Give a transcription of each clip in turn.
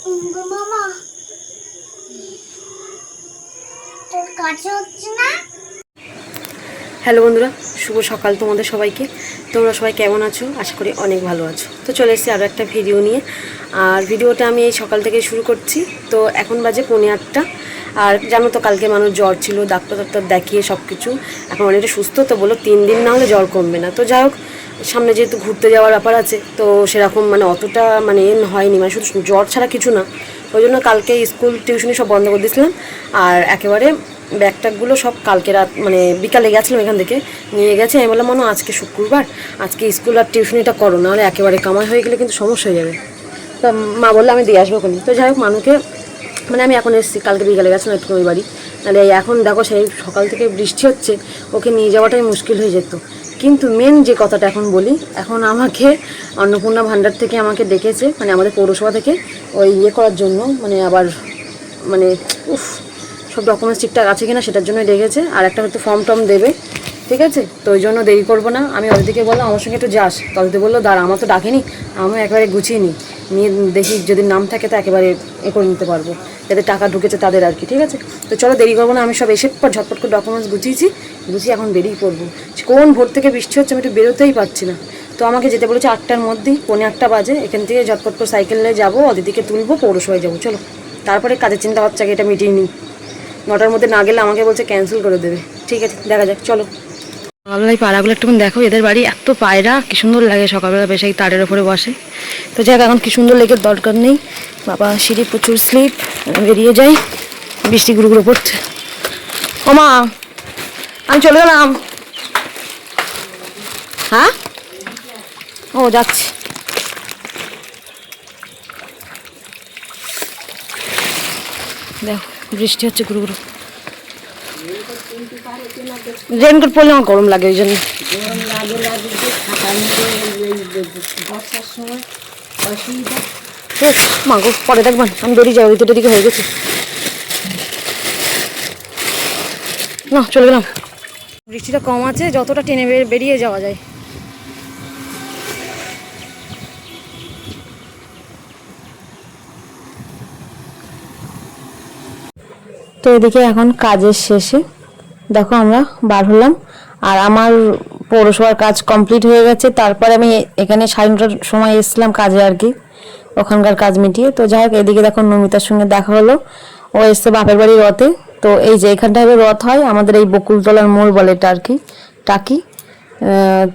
মামা তোর কাছে হচ্ছে না। হ্যালো বন্ধুরা, শুভ সকাল তোমাদের সবাইকে। তোমরা সবাই কেমন আছো? আশা করি অনেক ভালো আছো। তো চলে এসেছি আরও একটা ভিডিও নিয়ে। আর ভিডিওটা আমি এই সকাল থেকে শুরু করছি। তো এখন বাজে 8:45। আর জানো তো কালকে মানুষ জ্বর ছিল, ডাক্তার দেখিয়ে সব কিছু এখন অনেকটা সুস্থ। তো বলো 3 দিন না হলে জ্বর কমবে না। তো যাই হোক, সামনে যেহেতু ঘুরতে যাওয়ার ব্যাপার আছে, তো সেরকম অতটা হয়নি, শুধু জ্বর ছাড়া কিছু না। ওই জন্য কালকে স্কুল টিউশনি সব বন্ধ করে দিয়েছিলাম। আর একেবারে ব্যাগটাগুলো সব কালকে রাত বিকালে গেছিলাম, এখান থেকে নিয়ে গেছে। আমি বললাম আজকে শুক্রবার, আজকে স্কুল আর টিউশনিটা করো, নাহলে একেবারে কামাই হয়ে গেলে কিন্তু সমস্যা হয়ে যাবে। তো মা বললো আমি দিয়ে আসবো কোনি। তো যাই হোক, মানুকে আমি এখন এসেছি, কালকে বিকালে গেছিলাম একটু ওই বাড়ি। তাহলে এখন দেখো সেই সকাল থেকে বৃষ্টি হচ্ছে, ওকে নিয়ে যাওয়াটাই মুশকিল হয়ে যেত। কিন্তু মেন যে কথাটা এখন বলি, এখন আমাকে অন্নপূর্ণা ভাণ্ডার থেকে আমাকে ডেকেছে, আমাদের পৌরসভা থেকে ওই করার জন্য, আবার উফ সব ডকুমেন্টস ঠিকঠাক আছে কিনা সেটার জন্য ডেকেছে। আর একটা হয়তো ফর্ম টর্ম দেবে, ঠিক আছে। তো ওই জন্য দেরি করবো না। আমি অদিতিকে বললাম আমার সঙ্গে একটু যাস। তো অদিতি বললো দাঁড়া, আমার তো ডাকেনি, আমি একবারে গুছিয়ে নিই, নিয়ে দেখি যদি নাম থাকে তো একেবারে করে নিতে পারবো, যাদের টাকা ঢুকেছে তাদের আর কি, ঠিক আছে। তো চলো দেরি করবো না, আমি সব এসে পর ঝটপট করে ডকুমেন্টস গুছিয়ে এখন বেরিয়ে পড়বো। কোন ভোর থেকে বৃষ্টি হচ্ছে, আমি একটু বেরোতেই পারছি না। তো আমাকে যেতে বলেছে 8টার মধ্যেই, 8:45 বাজে। এখান থেকে ঝটপট করে সাইকেল নিয়ে যাবো, অদিতিকে তুলবো, পৌরসভায় যাবো। চলো তারপরে কাজের চিন্তা হচ্ছে, আগে এটা মিটিয়ে নিই। 9টার মধ্যে না গেলে আমাকে বলছে ক্যান্সেল করে দেবে। ঠিক আছে, দেখা যাক, চলো। সকালবেলা এই পায়রাগুলো একটু দেখো, এদের বাড়ি এত পায়রা, কি সুন্দর লাগে সকালবেলা বেশ এই তারের ওপরে বসে। তো যাক, এখন কি সুন্দর লেগে দরকার নেই। বাবা সিঁড়ি প্রচুর স্লিপ, বেরিয়ে যাই, বৃষ্টি গুঁড়ো পড়ছে। ও মা, আমি চলে গেলাম। হ্যাঁ, ও যাচ্ছি। দেখো বৃষ্টি হচ্ছে গুঁড়ো। রেনকোট পরলে আমার গরম লাগে, ওই জন্য। মা গো, পরে দেখবেন, আমি বেরিয়ে যাই, ওইদিকে দিকে হয়ে গেছে। না চলে গেলাম। বৃষ্টিটা কম আছে, যতটা টেনে বেরিয়ে যাওয়া যায়। তো এদিকে এখন কাজের শেষে দেখো আমরা বার হলাম। আর আমার পৌরসভার কাজ কমপ্লিট হয়ে গেছে। তারপরে আমি এখানে 9:30টার সময় এসেছিলাম কাজে আর কি, ওখানকার কাজ মিটিয়ে। তো যাই হোক, এদিকে দেখো নমিতার সঙ্গে দেখা হলো, ও এসছে বাপের বাড়ি রথে। তো এই যে এখানটায় রথ হয় আমাদের, এই বকুলতলার মোড় বলে এটা আর কি, টাকি।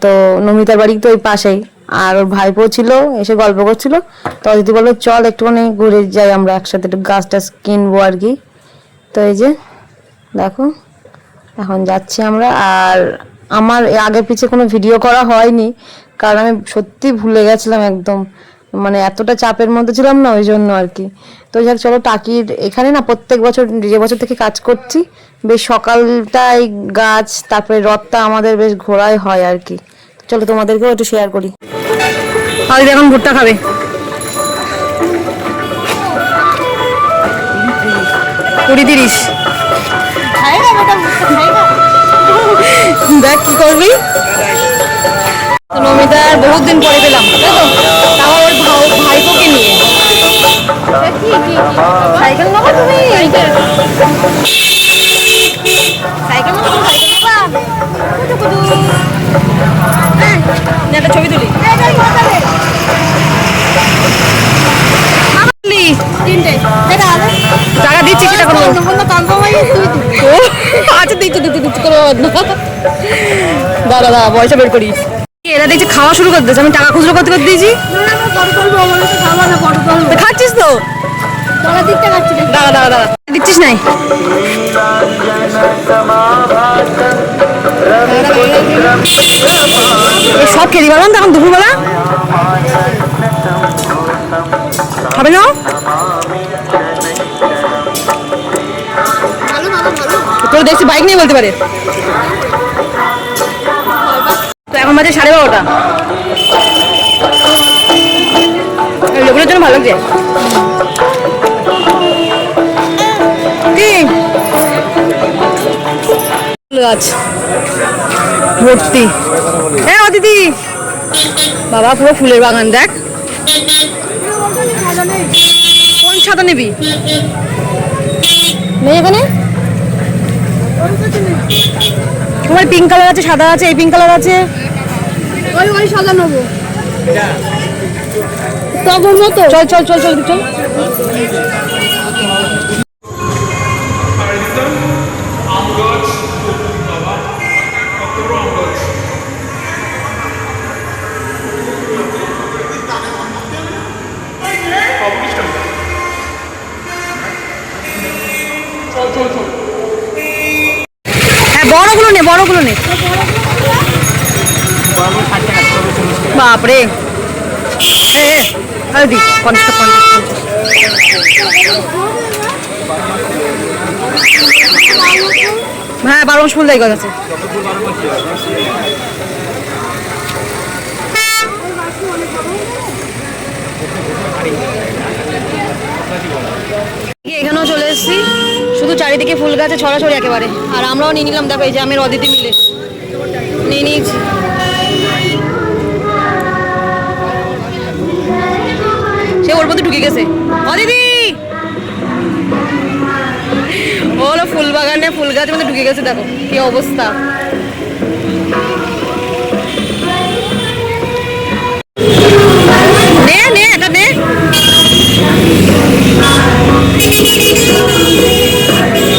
তো নমিতার বাড়ি তো ওই পাশেই। আর ওর ভাইপো ছিল, এসে গল্প করছিল। তো দিদি বললো চল একটুখানি ঘুরে যাই আমরা একসাথে, একটু গাছ টাছ কিনবো আর কি। তো এই যে দেখো এখন যাচ্ছি আমরা। আর আমার আগে পিছে কোনো ভিডিও করা হয়নি, কারণ আমি সত্যি ভুলে গেছিলাম একদম, এতটা চাপের মধ্যে ছিলাম না, ওই জন্য আর কি। তো যাক চলো, টাকির এখানে না প্রত্যেক বছর যে বছর থেকে কাজ করছি, বেশ সকালটাই গাছ, তারপরে রথটা আমাদের বেশ ঘোরাই হয় আর কি। চলো তোমাদেরকেও একটু শেয়ার করি। হয়তো এখন ভুট্টা খাবে। 20-30 দেখ কি করবি। নমিতার বহুত দিন পরে পেলাম, তাই তো, তাও ওর ভাইপোকে নিয়ে। সাইকেল নেবো তুমি? সাইকেল নেবো, একটা ছবি তুলি। টাকা দিচ্ছি কিনা কোনো? আচ্ছা দিচ্ছি কোনো দাদা পয়সা বের করি। এরা দেখছি খাওয়া শুরু করে দিয়েছে, আমি টাকা খুচরো করতে দিয়েছি। খাচ্ছিস তো? দাঁড়া দিচ্ছিস নাই? সব খেয়ে দিলাম তখন দুপুরবেলা হবে না। তোর দেখছি বাইক নিয়ে বলতে পারে। তো এখন বাজে 12:30। লোকের জন্য ভালো লাগছে কি গাছ ভর্তি। হ্যাঁ ও দিদি, বাবা পুরো ফুলের বাগান দেখ। কোন সাদা নিবি? নেই এখানে তোমার পিঙ্ক কালার আছে, সাদা আছে, এই পিঙ্ক কালার আছে। ওই সাদা নেবো। তখন মতো চল চল চল চল চল। হ্যাঁ বড়গুলো নে, বড়গুলো নে। বাপরে দি 50 হ্যাঁ 12 মাস ফুল দেয় গাছ আছে। এখানেও চলে এসেছি, শুধু চারিদিকে ফুল গাছে ছড়াছড়ি একেবারে। আর আমরাও নিয়ে নিলাম, দেখো এই যে আমি অদিতি মিলে নিয়ে নিয়েছি। সে ওর মধ্যে ঢুকে গেছে অদিতি, ও হলো ফুল বাগানে ফুল গাছের মধ্যে ঢুকে গেছে, দেখো কি অবস্থা। নে নে এটা নে।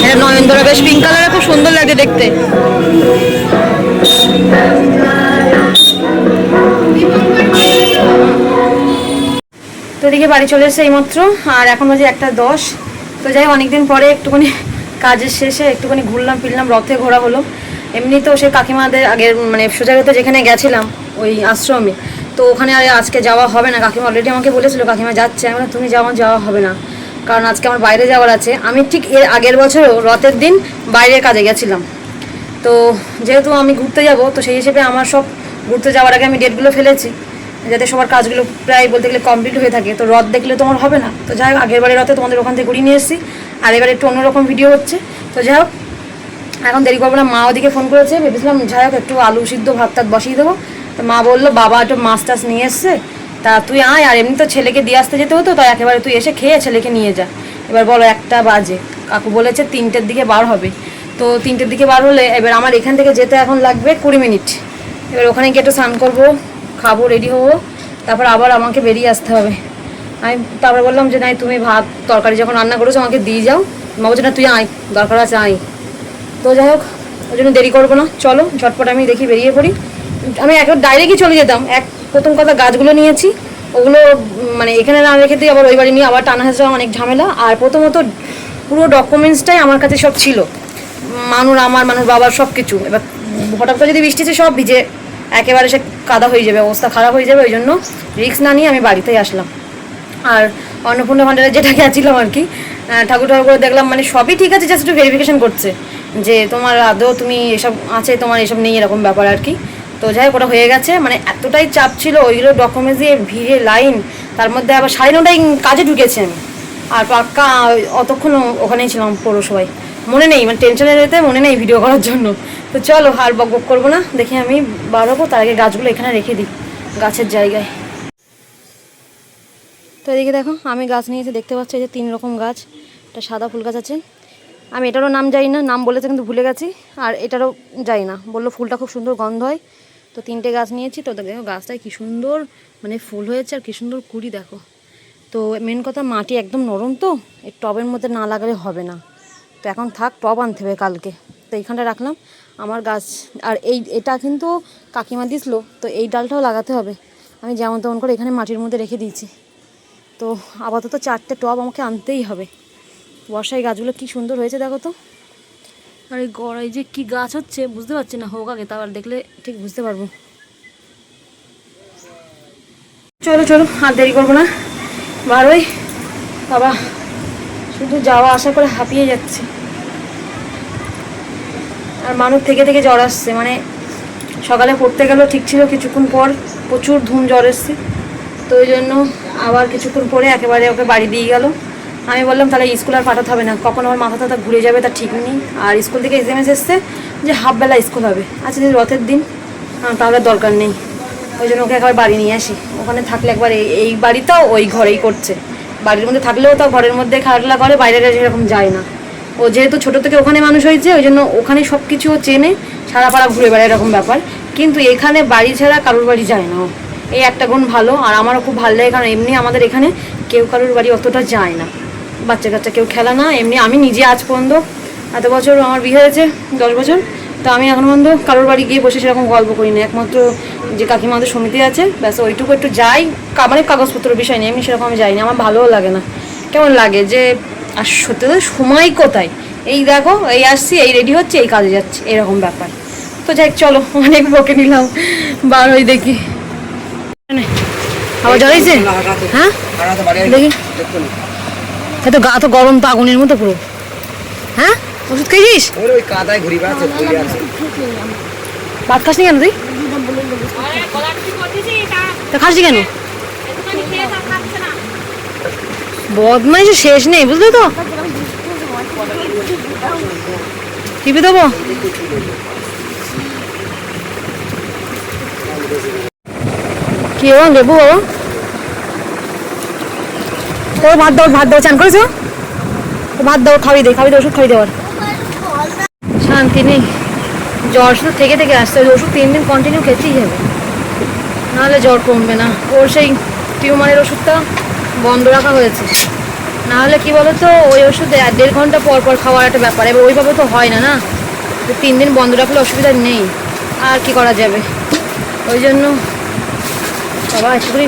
এটা নয়নতারা বেশ পিঙ্ক কালারের, খুব সুন্দর লাগে দেখতে। তো এদিকে বাড়ি চলে এসেছে এইমাত্র, আর এখন বাজে 1:10। তো যাই অনেকদিন পরে একটুখানি কাজের শেষে একটুখানি ঘুরলাম ফিরলাম, রথে ঘোরা হলো। এমনি তো সে কাকিমাদের আগের মানে সোজাগত যেখানে গেছিলাম ওই আশ্রমে, তো ওখানে আর আজকে যাওয়া হবে না। কাকিমা অলরেডি আমাকে বলেছিল কাকিমা যাচ্ছে, আমি তুমি যাও, যাওয়া হবে না, কারণ আজকে আমার বাইরে যাওয়ার আছে। আমি ঠিক এর আগের বছরও রথের দিন বাইরের কাজে গেছিলাম। তো যেহেতু আমি ঘুরতে যাব, তো সেই হিসেবে আমার সব ঘুরতে যাওয়ার আগে আমি ডেটগুলো ফেলেছি, যাতে সবার কাজগুলো প্রায় বলতে গেলে কমপ্লিট হয়ে থাকে। তো রথ দেখলে তোমার হবে না, তো যাই হোক আগের বারের রথে তোমাদের ওখান থেকে ঘুরিয়ে নিয়ে এসেছি, আর এবার একটু অন্যরকম ভিডিও হচ্ছে। তো যাই হোক এখন দেরি করবো না, মা ওদিকে ফোন করেছে, ভেবেছিলাম যাই হোক একটু আলু সিদ্ধ ভাত টাত বসিয়ে দেবো। তো মা বললো বাবা একটু মাছ টাছ নিয়ে এসছে, তা তুই আয়, আর এমনি তো ছেলেকে দিয়ে আসতে যেতে হতো, তাই একেবারে তুই এসে খেয়ে ছেলেকে নিয়ে যা। এবার বলো 1টা বাজে, কাকু বলেছে 3টের দিকে বার হবে। তো 3টের দিকে বার হলে এবার আমার এখান থেকে যেতে এখন লাগবে 20 মিনিট। এবার ওখানে গিয়ে একটু স্নান করবো, খাবো, রেডি হবো, তারপর আবার আমাকে বেরিয়ে আসতে হবে। আমি তারপর বললাম যে নাই তুমি ভাত তরকারি যখন রান্না করেছো আমাকে দিয়ে যাও। মা বলছে না তুই আয়, দরকার আছে আয়। তো যাই হোক ওই জন্য দেরি করবো না, চলো ঝটপট আমি দেখি বেরিয়ে পড়ি। আমি একবার ডাইরেক্টই চলে যেতাম, প্রথম কথা গাছগুলো নিয়েছি, ওগুলো মানে এখানে না রেখে দিয়ে আবার ওই বাড়ি নিয়ে আবার টানা হেঁচড়া অনেক ঝামেলা। আর প্রথমত পুরো ডকুমেন্টসটাই আমার কাছে সব ছিল, মানুর বাবার সব কিছু। এবার হঠাৎ করে যদি বৃষ্টিতে সব ভিজে একেবারে সে কাদা হয়ে যাবে, অবস্থা খারাপ হয়ে যাবে। ওই জন্য রিস্ক না নিয়ে আমি বাড়িতেই আসলাম। আর অন্নপূর্ণা ভান্ডারে যেটা গেছিলাম আর কি, ঠাকুর করে দেখলাম মানে সবই ঠিক আছে, জাস্ট একটু ভেরিফিকেশন করছে যে তোমার আদৌ তুমি এসব আছে, তোমার এসব নেই, এরকম ব্যাপার আর কি। তো যাই হোক ওটা হয়ে গেছে, মানে এতটাই চাপ ছিল ওইগুলো ডকুমেন্টস দিয়ে ভিড়ে লাইন, তার মধ্যে আবার 9:30টায় কাজে ঢুকেছি আমি, আর পাক্কা অতক্ষণ ওখানেই ছিলাম পৌরসভায়। মনে নেই, মানে টেনশনের যেতে মনে নেই ভিডিও করার জন্য। তো চলো আর বক বক করবো না, দেখি আমি বার হবো, তার আগে গাছগুলো এখানে রেখে দিই গাছের জায়গায়। তো এদিকে দেখো আমি গাছ নিয়েছি, দেখতে পাচ্ছি এই যে 3 রকম গাছ। একটা সাদা ফুল গাছ আছে, আমি এটারও নাম জানি না, নাম বলেছে কিন্তু ভুলে গেছি। আর এটারও জানি না, বললো ফুলটা খুব সুন্দর গন্ধ হয়। তো 3টে গাছ নিয়েছি। তো দেখো গাছটায় কী সুন্দর মানে ফুল হয়েছে, আর কী সুন্দর কুড়ি দেখো। তো মেন কথা মাটি একদম নরম, তো এই টবের মধ্যে না লাগালে হবে না। তো এখন থাক, টব আনতে হবে কালকে। তো এইখানটা রাখলাম আমার গাছ। আর এটা কিন্তু কাকিমা দিয়েছিল, তো এই ডালটাও লাগাতে হবে। আমি যেমন তেমন করে এখানে মাটির মধ্যে রেখে দিয়েছি। তো আপাতত 4টে টব আমাকে আনতেই হবে। বর্ষায় গাছগুলো কি সুন্দর হয়েছে দেখো তো। আর এই গড়াই যে কি গাছ হচ্ছে বুঝতে পারছি না, হোক আগে তারপর দেখলে ঠিক বুঝতে পারবো। চলো চলো আর দেরি করবো না, বারোই বাবা, শুধু যাওয়া আসা করে হাঁপিয়ে যাচ্ছে। আর মানুষ থেকে থেকে জ্বর আসছে, মানে সকালে পড়তে গেলেও ঠিক ছিল, কিছুক্ষণ পর প্রচুর ধুম জ্বর এসছে। তো ওই জন্য আবার কিছুক্ষণ পরে একেবারে ওকে বাড়ি দিয়ে গেল। আমি বললাম তাহলে স্কুল আর পাঠাতে হবে না, কখন আমার মাথা টাথা ঘুরে যাবে তার ঠিক নেই। আর স্কুল থেকে SMS এসছে যে হাফবেলা স্কুল হবে। আচ্ছা যদি রথের দিন, তাহলে দরকার নেই। ওই জন্য ওকে একবার বাড়ি নিয়ে আসি, ওখানে থাকলে একবার এই বাড়িটাও ওই ঘরেই করছে, বাড়ির মধ্যে থাকলেও তো ঘরের মধ্যে খেলাধুলা করে, বাইরে সেরকম যায় না। ও যেহেতু ছোটো থেকে ওখানে মানুষ হয়েছে, ওই জন্য ওখানে সব কিছু ও চেনে, সারা পাড়া ঘুরে বেড়ায় এরকম ব্যাপার। কিন্তু এখানে বাড়ি ছাড়া কারোর বাড়ি যায় না ও। এই একটা গুণ ভালো, আর আমারও খুব ভালো লাগে, কারণ এমনি আমাদের এখানে কেউ কারোর বাড়ি অতটা যায় না, বাচ্চা কাচ্চা কেউ খেলা না। এমনি আমি নিজে আজ পর্যন্ত এত বছর আমার বিয়ে হয়েছে 10 বছর, তো আমি এখন পর্যন্ত কারোর বাড়ি গিয়ে বসে সেরকম গল্প করি না। একমাত্র যে কাকিমাদের সমিতি আছে ব্যাস ওইটুকু একটু যাই, মানে কাগজপত্রের বিষয় নেই, এমনি সেরকম আমি যাইনি, আমার ভালোও লাগে না। কেমন লাগে যে আর সত্যি তো সময় কোথায়, এই দেখো এই আসছি, এই রেডি হচ্ছে, এই কাজে যাচ্ছে, এরকম ব্যাপার। তো যাই চলো, অনেক বকে নিলাম, বার হই দেখি। আবার জ্বর হয়েছে? হ্যাঁ দেখি, এত গা তো গরম, তো আগুনের মতো পুরো। হ্যাঁ ওষুধ খেয়েছিস? ওই কাদায় ঘুরি বেড়াচ্ছে, ঘুরে আছে। ভাত খাসনি কেন তুই? তা খাসনি কেন? বদমাইশ শেষ নেই, বুঝলি তো। টিপে দেবো? কি ও লেবু বাবা, ও ভাত দাও, ভাত দাও, চান করেছো? ভাত দাও, খাওয়াই দে, খাওয়াই দে, ওষুধ খাওয়াই দেওয়ার শান্তি নেই। জ্বর শুধু থেকে থেকে আসছে, ওই ওষুধ 3 দিন কন্টিনিউ খেতেই হবে, নাহলে জ্বর কমবে না। ওর সেই টিউমারের ওষুধটা বন্ধ রাখা হয়েছে, নাহলে কি বলতো ওই ওষুধ 1.5 ঘন্টা পর পর খাওয়ার একটা ব্যাপার। এবার ওইভাবে তো হয় না, না 3 দিন বন্ধ রাখলে অসুবিধা নেই, আর কি করা যাবে। ওই জন্য বাবা একটুখানি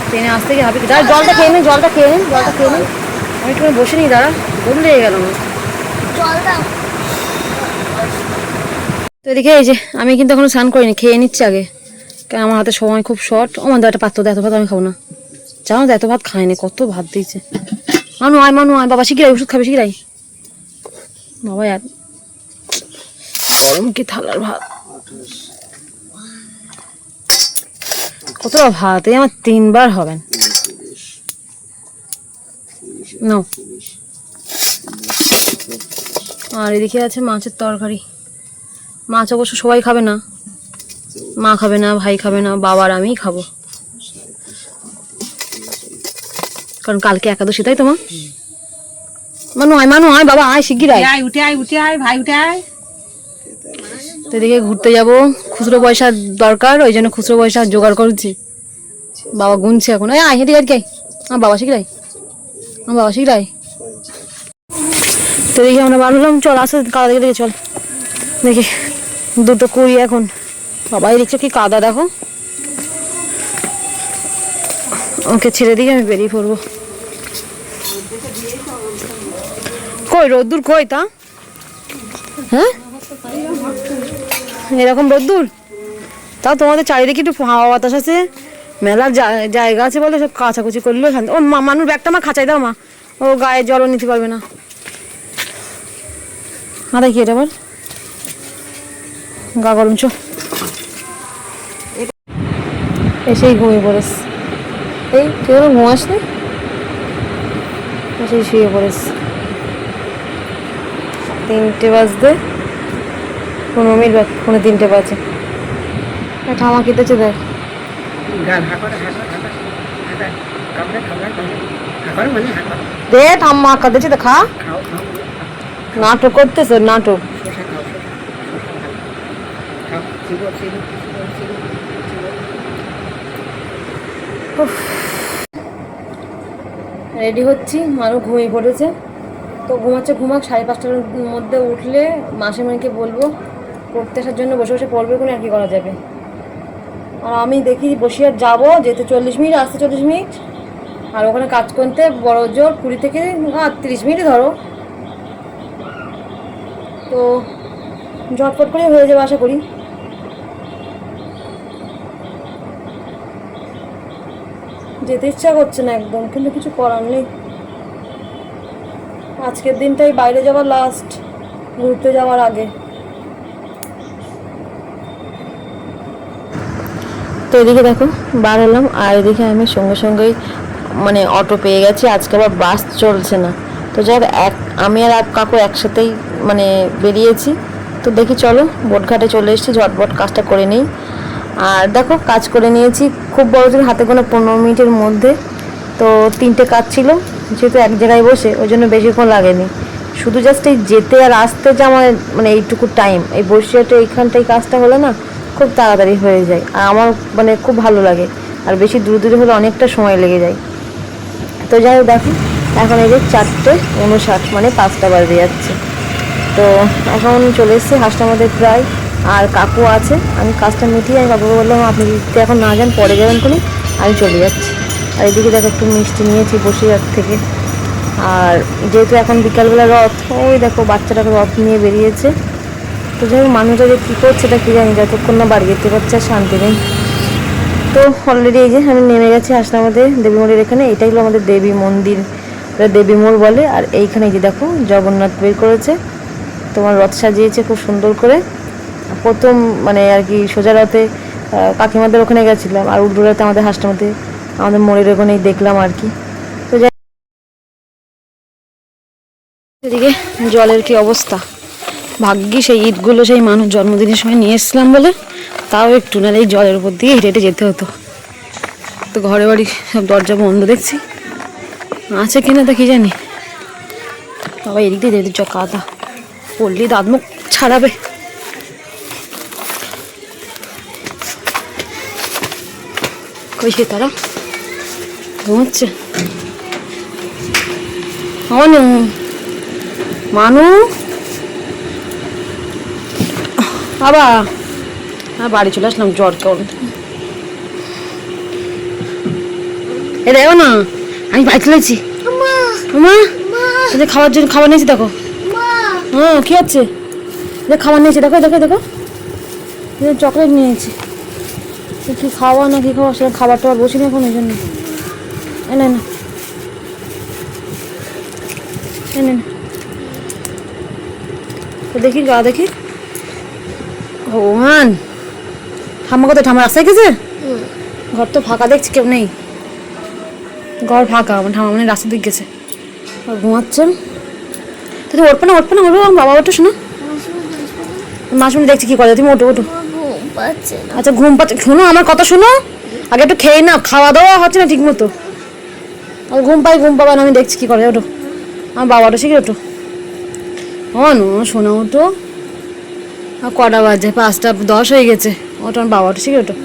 ট্রেনে আসতে গিয়ে হাবি, দাঁড়া জলটা খেয়ে নিন, জলটা খেয়ে নিন, জলটা খেয়ে নিন। আমি একটু বসে নিই, দাঁড়া ঘুম লেগে গেল না। তো এদিকে এই যে আমি কিন্তু এখনো স্নান করিনি, খেয়ে নিচ্ছি আগে, কারণ আমার হাতে সময় খুব শর্ট। আমার একটা পাত্র দেয়, এত ভাত আমি খাবো না, জানো তো এত ভাত খায়নি, কত ভাত দিয়েছে। মানু আয়, মানু আয়, বাবা শিখিরাই ওষুধ খাবে, শিখিরাই বাবা। আর গরম কি থালার ভাত, কতটা ভাত, এই আমার 3 বার হবেন। আর এদিকে আছে মাছের তরকারি। মাছ অবশ্য সবাই খাবে না, মা খাবে না, ভাই খাবে না, বাবা আর আমিই খাবো, কারণ কালকে একাদশী, তাই তোমার। মানু আয়, মানু আয়, বাবা আয়, শিগগির আয়, উঠে আয়, উঠে আয় ভাই, উঠে আয়। তো এদিকে ঘুরতে যাবো, খুচরো পয়সা দরকার, ওই জন্য খুচরো পয়সা জোগাড় করছি। বাবা গুনছে এখন, আয় হেঁটে আর কি, আমার বাবা শিখিরাই, আমার বাবা শিখিরাই। তো দেখি আমরা বার হলাম, চল আসে কাদা দেখে দেখে চল, দেখি 2:20 এখন। বাবা দেখছো কি কাদা, দেখো। ওকে ছেড়ে দিকে আমি বেরিয়ে পড়বো। কই রোদ্দুর কই তা? হ্যাঁ এরকম রোদ্দুর, তাও তোমাদের চারিদিকে একটু হাওয়া বাতাস আছে, মেলার জায়গা আছে বলে সব কাচাকুচি করলেও শান্তি। ও মা, মানুষ ব্যাগটা মা খাঁচাই দাও মা, ও গায়ে জলও নিতে পারবে না। আরে কি এটা আবার গা গরম, চো এসেই ঘুমিয়ে পড়েস। এই তুই ওরা ঘুমাস নি, এসেই শুয়ে পড়েস। 3টে বাজতে 15 মিনিট, 3:45 বাজে। ঠামা কেটেছে দেখ, দে ঠাম্মা কাঁদেছে, খা। নাটক করতেছে, নাটক। রেডি হচ্ছি, মানু ঘুমিয়ে পড়েছে, তো ঘুমাচ্ছে, ঘুমাক। 5:30টার মধ্যে উঠলে মাসিমণিকে বলবো পড়তে আসার জন্য, বসে বসে পড়বে, কোনো আর কি করা যাবে। আর আমি দেখি বসিয়ার যাবো, যেতে 40 মিনিট, আসতে 40 মিনিট, আর ওখানে কাজ করতে বড় জোর 20 থেকে 30 মিনিট ধরো। তো ঝটপট করে হয়ে যাবে আশা করি। যেতে ইচ্ছা করছে না একদম, কিন্তু কিছু করার নেই। আজকের দিনটাই বাইরে যাওয়ার লাস্ট, ঘুরতে যাওয়ার আগে। তো এদিকে দেখো বার হলাম, আর এদিকে আমি সঙ্গে সঙ্গেই মানে অটো পেয়ে গেছি। আজকে আবার বাস চলছে না, তো যাই আমি আর কাকু একসাথেই মানে বেরিয়েছি। তো দেখি চলো বোটঘাটে চলে এসেছি, ঝটপট কাজটা করে নিই। আর দেখো কাজ করে নিয়েছি খুব বড় জোর, হাতে কোনো 15 মিনিটের মধ্যে। তো 3টে কাজ ছিল, যেহেতু এক জায়গায় বসে ওই জন্য বেশিক্ষণ লাগেনি। শুধু জাস্ট এই যেতে আর আসতে যে আমার মানে এইটুকু টাইম, এই বসিরহাটে এইখানটাই কাজটা হলে না খুব তাড়াতাড়ি হয়ে যায়। আর আমার মানে খুব ভালো লাগে, আর বেশি দূরে দূরে হলে অনেকটা সময় লেগে যায়। তো যাই হোক দেখো, এখন এই যে 4:59 মানে 5টা বাজে যাচ্ছে। তো এখন চলে এসেছি হাঁসটার মধ্যে প্রায়, আর কাকু আছে। আমি কাজটা মিটিয়ে আমি কাকুকে বললাম আপনি যদি এখন না যান পরে যাবেন কোনি, আমি চলে যাচ্ছি। আর এদিকে দেখো একটু মিষ্টি নিয়েছি বসিরহাট থেকে। আর যেহেতু এখন বিকালবেলা রথ, ওই দেখো বাচ্চাটাকে রথ নিয়ে বেরিয়েছে। তো যাই হোক মানুষটা যে কী করছে এটা কী জানি, যতক্ষণ না বাড়ি যেতে পারছে আর শান্তি নেই। তো অলরেডি এই যে আমি নেমে গেছি হাসনার মধ্যে দেবী মোড়ের এখানে। এটাই হলো আমাদের দেবী মন্দির, দেবী মোড় বলে। আর এইখানে যে দেখো জগন্নাথ বের করেছে, তোমার রথ সাজিয়েছে খুব সুন্দর করে। প্রথম মানে আর কি সোজা রথে কাকিমাদের ওখানে গেছিলাম, আর উল্টো রথে আমাদের হাসনার মধ্যে আমাদের মোড়ের ওখানেই দেখলাম আর কি। তো যাই এদিকে জলের কি অবস্থা, ভাগ্যি সেই ইটগুলো সেই মানুষ জন্মদিনের সময় নিয়ে এসেছিলাম বলে তাও একটু, না এই জলের উপর দিয়ে হেঁটে হেঁটে যেতে হতো। তো ঘরে বাড়ি সব দরজা বন্ধ দেখছি, আছে কিনা তা কি জানি। বাবা এদিক দিয়ে যেতে কাদা পড়লি দাঁত মুখ ছাড়াবে। কই সে তারা ঘুমাচ্ছে? মানু মানু বাবা, হ্যাঁ বাড়ি চলে আসলাম জ্বর কেমন। এ দেখো না আমি বাড়ি চলেছি। মা খাওয়ার জন্য খাবার নিয়েছি দেখো। হ্যাঁ কি আছে খাবার নিয়েছি দেখো দেখো দেখো, চকলেট নিয়েছি। কি খাওয়া না কি খাওয়া সেটা খাবার টাবার বসিনি এখন, ওই জন্য এনে না এনে না। তো দেখি গা দেখি, ভগবান ঠাম্মা কোথায়? ঠাম্মা রাস্তায় গেছে? ঘর তো ফাঁকা দেখছি, কেউ নেই, ঘর ফাঁকা। আমার ঠাম্মা মানে রাস্তার দিক গেছে, আর ঘুমাচ্ছেন। তুমি উঠবে না উঠবে না উঠবো, বাবা ওঠো শোনো। মাসুমি দেখছি কি করে, তুমি ওঠো ওঠো। আচ্ছা ঘুম পাচ্ছে, শোনো আমার কথা শোনো, আগে একটু খেয়ে না, খাওয়া দাওয়া হচ্ছে না ঠিক মতো। আর ঘুম পাবে না, আমি দেখছি কি করে, ওঠো। আমার বাবাটা শিখে ওঠো। নো শোনা ওঠো। আর কটা বাজে? 5:10 হয়ে গেছে। ওটা আমার বাবাটা শিখে ওঠো।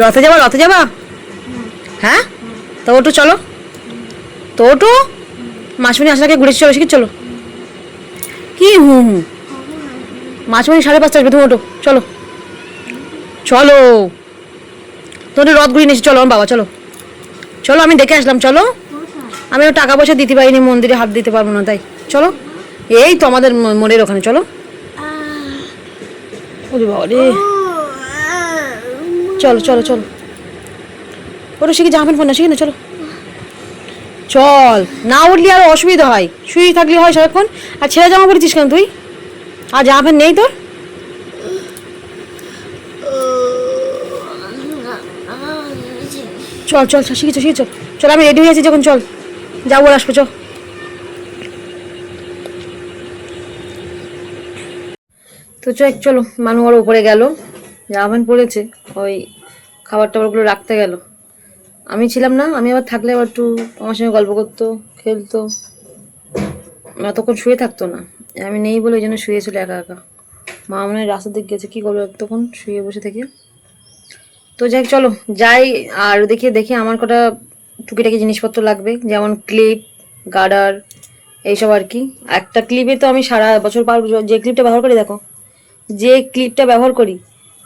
রথে যাবা? রথে যাবা? হ্যাঁ তো ওঠো চলো, তো ওঠো। মাসুনি আসাকে ঘুরে চলো, শিখে চলো। কি মাসুনি 5:30 আসবে, তুমি ওঠো চলো চলো। তোমাদের রথ ঘুরিয়ে নিয়েছি, চলো আমার বাবা চলো চলো, আমি দেখে আসলাম চলো। আমি টাকা পয়সা দিতে পারিনি, মন্দিরে হাত দিতে পারবো না, তাই চলো। এই তো আমাদের মোড়ের ওখানে চলো। ওরে বাবা রে, চলো চলো চলো ওটা শিখে জামা প্যান্ট পর না, শিখে না চলো চল। না উঠলি আরো অসুবিধা হয়, শুয়ে থাকলে হয় সারাক্ষণ। আর ছেঁড়া জামা পরেছিস কেন তুই? আর জামা প্যান্ট নেই তোর? চল চল শিখেছো শিখেছো, চল আমি রেডি হয়ে আছি যখন, চল যাবো আসবো চল। তো চলো মানু ওর উপরে গেল, জামা প্যান্ট পরেছে, ওই খাবার টাবারগুলো রাখতে গেল। আমি ছিলাম না, আমি আবার থাকলে আবার একটু আমার সঙ্গে গল্প করতো, খেলতো, অতক্ষণ শুয়ে থাকতো না। আমি নেই বলে ওই জন্য শুয়েছিল একা একা। মা মনে হয় রাস্তার দিক গেছে, কী করবো তখন শুয়ে বসে থেকে। তো যাই চলো যাই, আর দেখি আমার কটা টুকিটাকি জিনিসপত্র লাগবে, যেমন ক্লিপ, গার্ডার, এইসব আর কি। একটা ক্লিপে তো আমি সারা বছর পার, যে ক্লিপটা ব্যবহার করি দেখো, যে ক্লিপটা ব্যবহার করি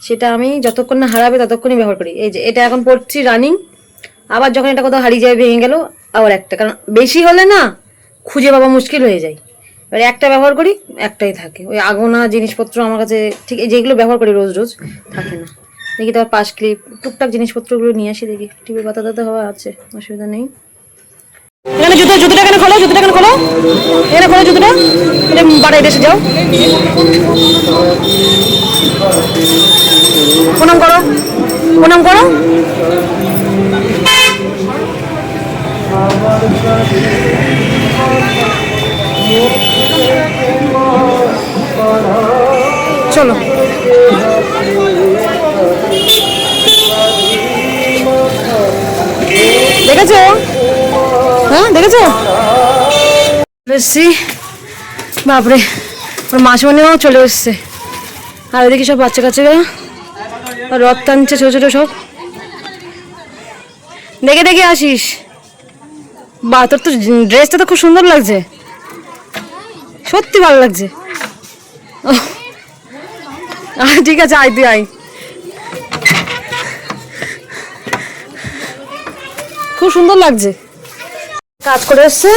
সেটা আমি যতক্ষণ না হারাবে ততক্ষণই ব্যবহার করি। এই যে এটা এখন পড়ছি রানিং, আবার যখন এটা কোথাও হারিয়ে যাবে, ভেঙে গেল, আবার একটা, কারণ বেশি হলে না খুঁজে পাওয়া মুশকিল হয়ে যায়। এবার একটা ব্যবহার করি, একটাই থাকে। ওই আগোনা জিনিসপত্র আমার কাছে ঠিক যেগুলো ব্যবহার করি রোজ রোজ থাকে না। দেখি তোমার পাশ ক্লিপ টুকটাক জিনিসপত্রগুলো নিয়ে আসি, দেখি টিপে পাতা দাতা হওয়া আছে, অসুবিধা নেই। এখানে জুতোটা এখানে খোলো, জুতোটা এখানে খোলো, এখানে খোলো জুতোটা, এটা বাড়াই দেশে যাও। প্রণাম করো প্রণাম করো। চলো দেখেছো? হ্যাঁ দেখেছো? এসছি, বাপরে ওর মাসিমণিও চলে এসছে। আর ওইদিকে সব বাচ্চা কাচ্চারা রথ টানছে ছোটো ছোটো সব। দেখে দেখে আসিস। বা তোর তো ড্রেসটা তো খুব সুন্দর লাগছে, সত্যি ভালো লাগছে। ঠিক আছে, আয় তুই আয়। খুব সুন্দর লাগছে। কাজ করে এসছে,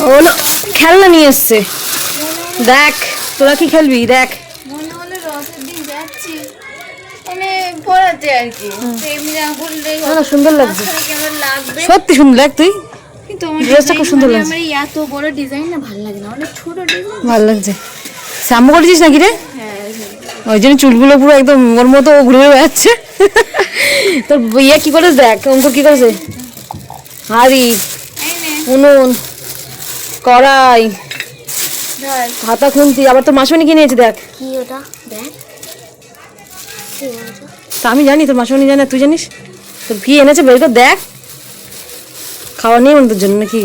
ওগুলো খেলনা নিয়ে এসছে। দেখ তোরা কি খেলবি, দেখ। মনে হলো রথের দিন যাচ্ছি মানে পড়াতে আর কি, এমনি না বললে না সুন্দর লাগছে, কেমন লাগবে। সত্যি সুন্দর লাগ। তুই কিন্তু আমার ড্রেসটা খুব সুন্দর লাগছে। আমার এত বড় ডিজাইন না ভালো লাগে না, অনেক ছোট ডিজাইন ভালো লাগছে। শ্যাম্পু করেছিস নাকি রে? ওই জন্য চুলগুলো পুরো একদম ওর মতো ঘুরে ঘুরে বেড়াচ্ছে। তোর ইয়ে কি করেছে দেখ, অঙ্কুর কি করেছে? হাড়ি, উনুন, কড়াই, ধর হাতা খুন্তি, আবার তোর মাসুনি কি নিয়েছে দেখ। কি ওটা দেখ কি বলছো? তা আমি জানি, তোর মাসুনি জানে, তুই জানিস? তোর কি এনেছে বের কর দেখ। খাওয়া নেই মানে তোর জন্য নাকি?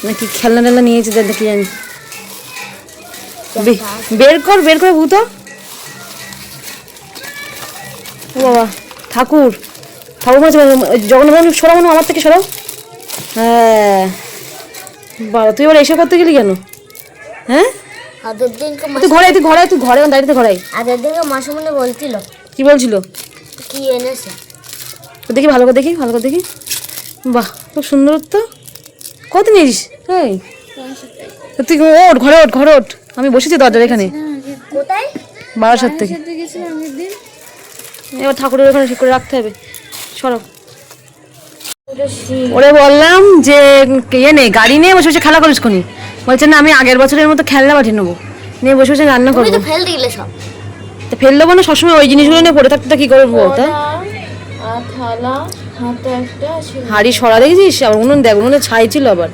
নাকি খেলনা টেলনা নিয়েছে দেখ, কি জানি। বের কর, বের করে ভূত। ও বাবা, ঠাকুর, ঠাকুর মাছ জগন্নাথ সরাও না আমার থেকে, সরাও। হ্যাঁ বাবা, তুই এবার এসে করতে গেলি কেন? হ্যাঁ আগের দিনকে তুই ঘরে, তুই ঘরে, তুই ঘরে দাঁড়িয়ে ঘরে। আগের দিনকে মাসুমনি বলছিল কি বলছিল? কি এনেছে। তো দেখি ভালো করে, দেখি ভালো করে দেখি। বাহ খুব সুন্দর তো। কত নিয়েছিস? এই তুই ওঠ, ঘরে ওঠ, ঘরে ওঠ। আমি বসেছি দরজার এখানে, কোথায়? বারাসাত থেকে। গেছিলাম একদিন। এবার ঠাকুরের ওখানে ঠিক করে রাখতে হবে। সরব ওরে বললাম যে ইয়ে নেই, গাড়ি নিয়ে বসে বসে খেলা করিস কোনি। বলছে না আমি আগের বছরের মতো খেলনা পাঠিয়ে নেবো, নিয়ে বসে বসে রান্না তুমি করবো। তো ফেল দিলে সব। তো ফেল দেবো না, সবসময় ওই জিনিসগুলো নিয়ে পড়ে থাকতে তো কি করবো? তা আর থালা হাতে একটা ছিল। হাড়ি সরা দেখেছিস? আবার উনুন দেখ, উনুনে ছাই ছিল আবার।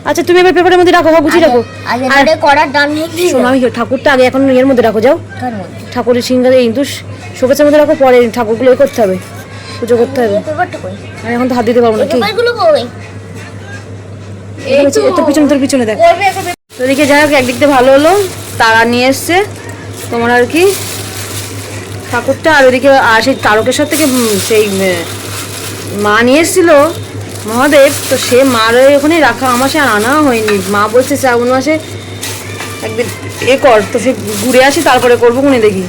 আচ্ছা তুমি এবার পেপারের মধ্যে রাখো, গুছিয়ে রাখো। আগে আর এটা করার ডান ভেঙে শোনো, আমি ঠাকুরটা আগে এখন এর মধ্যে রাখো, যাও। কার মধ্যে? ঠাকুরের সিংহাসে কিন্তু শোকেসের মধ্যে রাখো, পরে ঠাকুরগুলো এ করতে হবে, পুজো করতে হবে। এই পেপারটা কই? আমি এখন তো হাত দিতে পারবো না। কি পেপারগুলো কই? তোর পিছনে, তোর পিছনে দেখ। ওদিকে যাই হোক, একদিক দিয়ে ভালো হলো, তারা নিয়ে এসছে তোমার আর কি ঠাকুরটা। আর ওদিকে আর সেই তারকেশ্বর থেকে সেই মা নিয়ে এসেছিল মহাদেব, তো সে মার ওখানে রাখা, আমার সে আনা হয়নি। মা বলছে শ্রাবণ মাসে একদিন এ কর, তো সে ঘুরে আসি তারপরে করবো কোনে দেখি।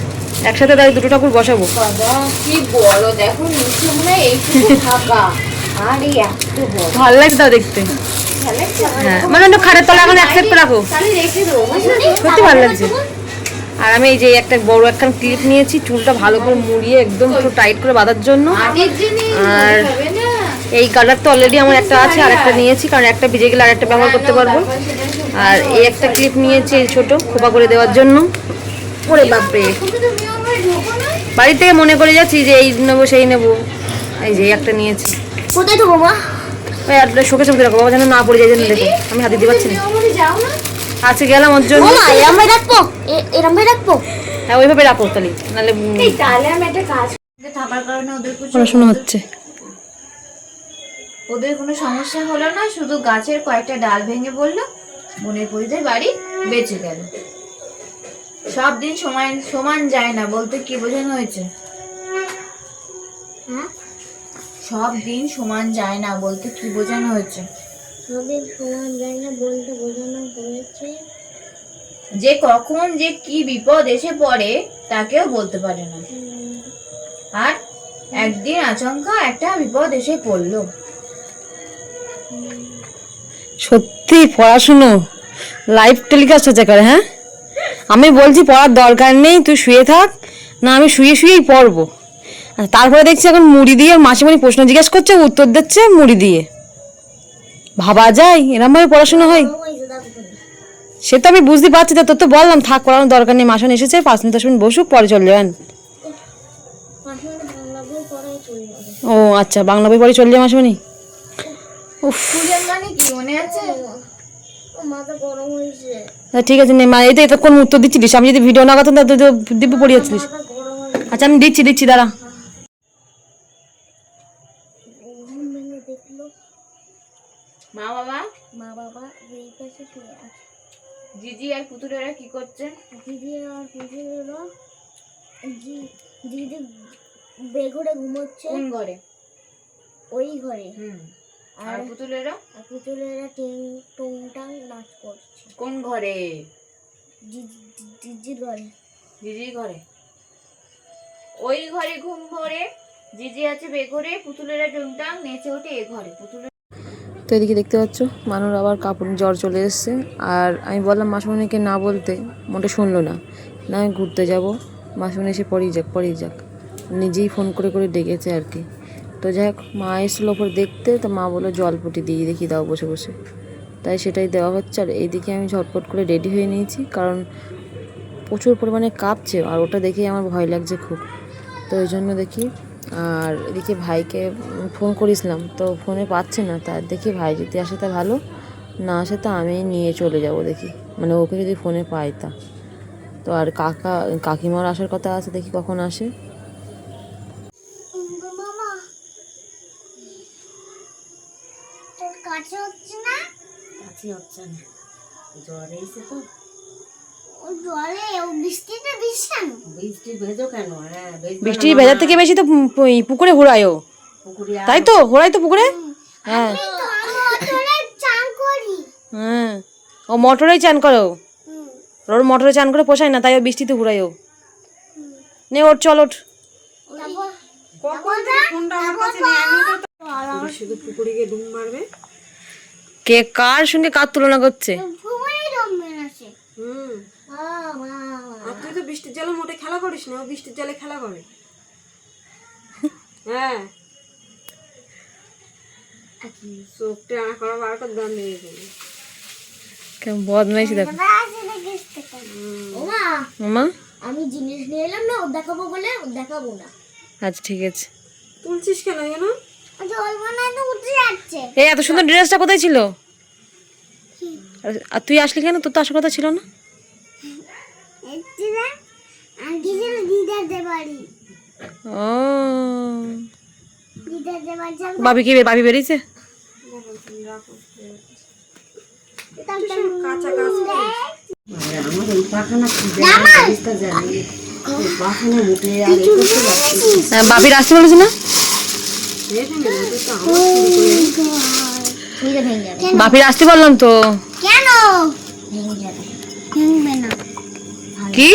একসাথে তাই দুটো ঠাকুর বসাবো। বাবা কি বড়, দেখো নিচে মনে হয় এইটুকু ফাঁকা আর এই এত বড়। ভালো লাগছে তা দেখতে। ভালো লাগছে? হ্যাঁ মানে একটু খাটের তলা এখন এক সাইড করে রাখো, তাহলে রেখে দেবো বুঝলি? সত্যি ভালো লাগছে। আর আমি এই যে একটা বড় একটা ক্লিপ নিয়েছি, চুলটা ভালো করে মুড়িয়ে একদম পুরো টাইট করে বাঁধার জন্য। আগের জিনিস আর হবে না। এই কালার তো অলরেডি আমার একটা আছে, আর একটা নিয়েছি, কারণ একটা ভিজে গেলে আর একটা ব্যবহার করতে পারবো। আর এই একটা ক্লিপ নিয়েছি এই ছোট খোপা করে দেওয়ার জন্য। ওরে বাপরে, তুমি তো মেয়ে আমার ঢোকো না। বাড়ি থেকে মনে করে যাচ্ছি যে এই নেবো সেই নেবো। এই যে এই একটা নিয়েছি, কোথায় দেবো মা? ওই একটা শোকের মধ্যে রাখো, বাবা যেন না পড়ে যায়, যেন দেখো। আমি হাতে দিতে পারছি না, মেয়ে আমার যাও না। আজকে গেলাম ওর জন্য। ও মা এরম ভাবে রাখবো? এরম ভাবে রাখবো? হ্যাঁ ওইভাবে রাখো তাহলে, নাহলে এই তাহলে আমি একটা কাজ থাকার কারণে ওদের কিছু পড়াশোনা হচ্ছে। ওদের কোনো সমস্যা হলো না, শুধু গাছের কয়েকটা ডাল ভেঙে পড়লো, মনের পরিচয় বাড়ি বেঁচে গেল। সব দিন সমান সমান যায় না বলতে কি বোঝানো হয়েছে? হ্যাঁ সব দিন সমান যায় না বলতে কি বোঝানো হয়েছে? সবই সমান যায় না বলতে বোঝানো হয়েছে যে কখন যে কি বিপদ এসে পড়ে তাকেও বলতে পারে না। আর একদিন আচমকা একটা বিপদ এসে পড়লো। সত্যি পড়াশুনো লাইভ টেলিকাস্ট হচ্ছে করে। হ্যাঁ আমি বলছি পড়ার দরকার নেই, তুই শুয়ে থাক না, আমি শুয়ে শুয়েই পড়বো। আর তারপরে দেখছি এখন মুড়ি দিয়ে মাসিমণি প্রশ্ন জিজ্ঞেস করছে, উত্তর দিচ্ছে মুড়ি দিয়ে। ভাবা যায় এরমভাবে পড়াশোনা হয়? সে তো আমি বুঝতে পারছি, তা তোর তো বললাম থাক, পড়ানোর দরকার নেই। মাসন এসেছে 5 মিনিট 10 মিনিট বসুক, পরে চলে যাবেন। ও আচ্ছা, বাংলা বই পরে চলে যায় মাসিমণি। উফ ফুলের মানে কি মনে আছে? মাথা গরম হয়েছে ঠিক আছে নে মা, এই তো কোন উত্তর দিচ্ছিলিস? আমি যদি ভিডিও না করতাম তাহলে তো দিব্য পড়িয়েছিলিস। আচ্ছা আমি দিচ্ছি দাঁড়া। মা বাবা মা বাবা এই পাশে শুয়ে আছে। জিজি আর পুতুলেরা কি করছে? দিদি আর পুতুলেরা দিদি বেঘরে ঘুমোচ্ছে কোন ঘরে? ওই ঘরে। আর পুতুলেরা পুতুলেরা টুংটাং নাচ করছে কোন ঘরে? দিদির ঘরে। জিজির ঘরে। ওই ঘরে ঘুম ভরে, জিজি আছে বেঘরে, পুতুলেরা টুংটাং নেচে ওঠে এ ঘরে। পুতুলের তো এদিকে দেখতে পাচ্ছ মানুর আবার কাপড় জ্বর চলে এসছে। আর আমি বললাম মাসুমনিকে না বলতে, মোটে শুনলো না। না আমি ঘুরতে যাব, মাসুমনি এসে পড়েই যাক নিজেই ফোন করে করে ডেকেছে আর কি। তো যাই হোক, মা এসেছিলো ওপর দেখতে, তো মা বললো জলপটি দিয়ে দেখি দাও বসে বসে, তাই সেটাই দেওয়া হচ্ছে। আর এইদিকে আমি ঝটপট করে রেডি হয়ে নিয়েছি, কারণ প্রচুর পরিমাণে কাঁপছে আর ওটা দেখেই আমার ভয় লাগছে খুব। তো ওই জন্য দেখি। আর এদিকে ভাইকে ফোন করেছিলাম, তো ফোনে পাচ্ছে না। তার দেখি ভাই যদি আসে তা ভালো, না আসে তা আমি নিয়ে চলে যাব দেখি, মানে ওকে যদি ফোনে পাই তা। তো আর কাকিমার আসার কথা আছে, দেখি কখন আসে। মামা তোর কাছে হচ্ছে না? কাছে হচ্ছে না, জ্বর এসে তো। ও জলে ও বৃষ্টিতে ভিজছেন? বৃষ্টি ভেজো কেন? হ্যাঁ, বৃষ্টি ভেজার থেকে বেশি তো পুকুরে ঘোরায়ও, পুকুরে তাই তো ঘোরাই তো পুকুরে। হ্যাঁ চান করি। হ্যাঁ, ও মোটরেই চান করো, ওর মোটরে চান করে পোষায় না, তাই ও বৃষ্টিতে ঘুরায়ও। নে ওঠ, চল ওঠ। শুধু পুকুরে গিয়ে ডুব মারবে। কে কার সঙ্গে কার তুলনা করছে? আর তুই তো বৃষ্টির জলে মোটে খেলা করিস না, ও বৃষ্টির জলে খেলা করে। হ্যাঁ, চোখটা আনা করা বার করে দাম নিয়ে গেল। কেমন বদমাইশি দেখো। ওমা মামা আমি জিনিস নিয়ে এলাম না, ও দেখাবো বলে ও দেখাবো না। আচ্ছা ঠিক আছে। তুলছিস কেন যেন? জলবা না তো উঠে যাচ্ছে। এই এত সুন্দর ড্রেসটা কোথায় ছিল? আর তুই আসলি কেন? তোর তো আসার কথা ছিল না। এসছি না আর গিয়েছিল দিদার বাড়ি। ও দিদার বাড়ি বাবি বেরিয়েছে। কাঁচা গাছ আমার এই পাখানা বিস্তার জানি পাখানা মুখে আর এই করতে পারছি। বাবির আসতে বলেছে না? বাপির আসতে বললাম তো। কেন ভেঙবে না? কি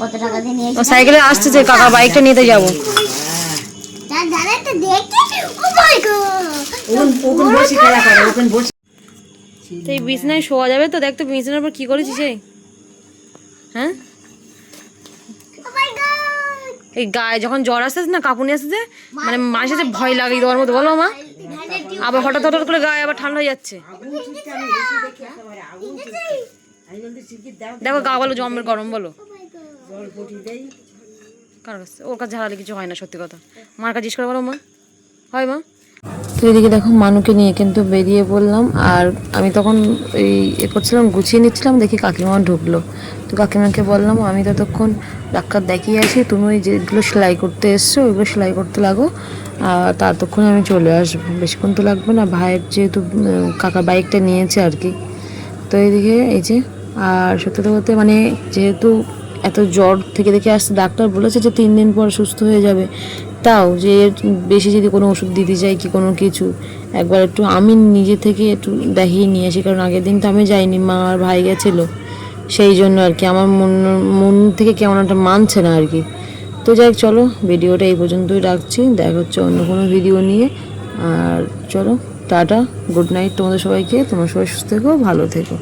কত টাকা দিয়ে নিয়ে ও সাইকেলে আসছে, যে কাকা বাইকটা নিতে যাবো। তার দাদাটা দেখে ও মাই গড ওখানে বসে খেলা করে, ওখানে বসে। তো এই বিছনায় শোয়া যাবে তো? দেখ তো বিছানার উপর কি করেছিস এই। হ্যাঁ, ও মাই গড এই গায়ে যখন জ্বর আসতেছে না, কাঁপুনি আসতেছে, মানে মানুষের যে ভয় লাগে দেওয়ার মতো, বলো মা। আবার হঠাৎ করে গায়ে আবার ঠান্ডা হয়ে যাচ্ছে। দেখো গা বলো জমের গরম, বলো কার কাছে? ওর কাছে ঝাড়ালে কিছু হয় না, সত্যি কথা। মার কাছে জিজ্ঞেস করে বলো মা, হয় মা। তো এদিকে দেখো মানুকে নিয়ে কিন্তু বেরিয়ে পড়লাম। আর আমি তখন এই করছিলাম, গুছিয়ে নিচ্ছিলাম, দেখি কাকিমা ঢুকলো। তো কাকিমাকে বললাম আমি ততক্ষণ ডাক্তার দেখিয়ে আসি, তুমি ওই যেগুলো সেলাই করতে এসছো ওইগুলো সেলাই করতে লাগো, আর ততক্ষণে আমি চলে আসবো, বেশিক্ষণ তো লাগবে না। ভাইয়ের যেহেতু কাকা বাইকটা নিয়েছে আর কি। তো এইদিকে এই যে, আর সত্যি কথা বলতে মানে যেহেতু এত জ্বর থেকে দেখে আসছে, ডাক্তার বলেছে যে 3 দিন পর সুস্থ হয়ে যাবে। তাও যে বেশি যদি কোনো ওষুধ দিতে চাই কি কোনো কিছু, একবার একটু আমি নিজে থেকে একটু দেখিয়ে নিয়ে আসি, কারণ আগের দিন তো আমি যাইনি, মা আর ভাই গেছিলো, সেই জন্য আর কি আমার মন থেকে কেমন একটা মানছে না আর কি। তো যাই হোক, চলো ভিডিওটা এই পর্যন্তই রাখছি, দেখা হচ্ছে অন্য কোনো ভিডিও নিয়ে। আর চলো টাটা, গুড নাইট তোমাদের সবাইকে, তোমরা সবাই সুস্থ থেকো, ভালো থেকো।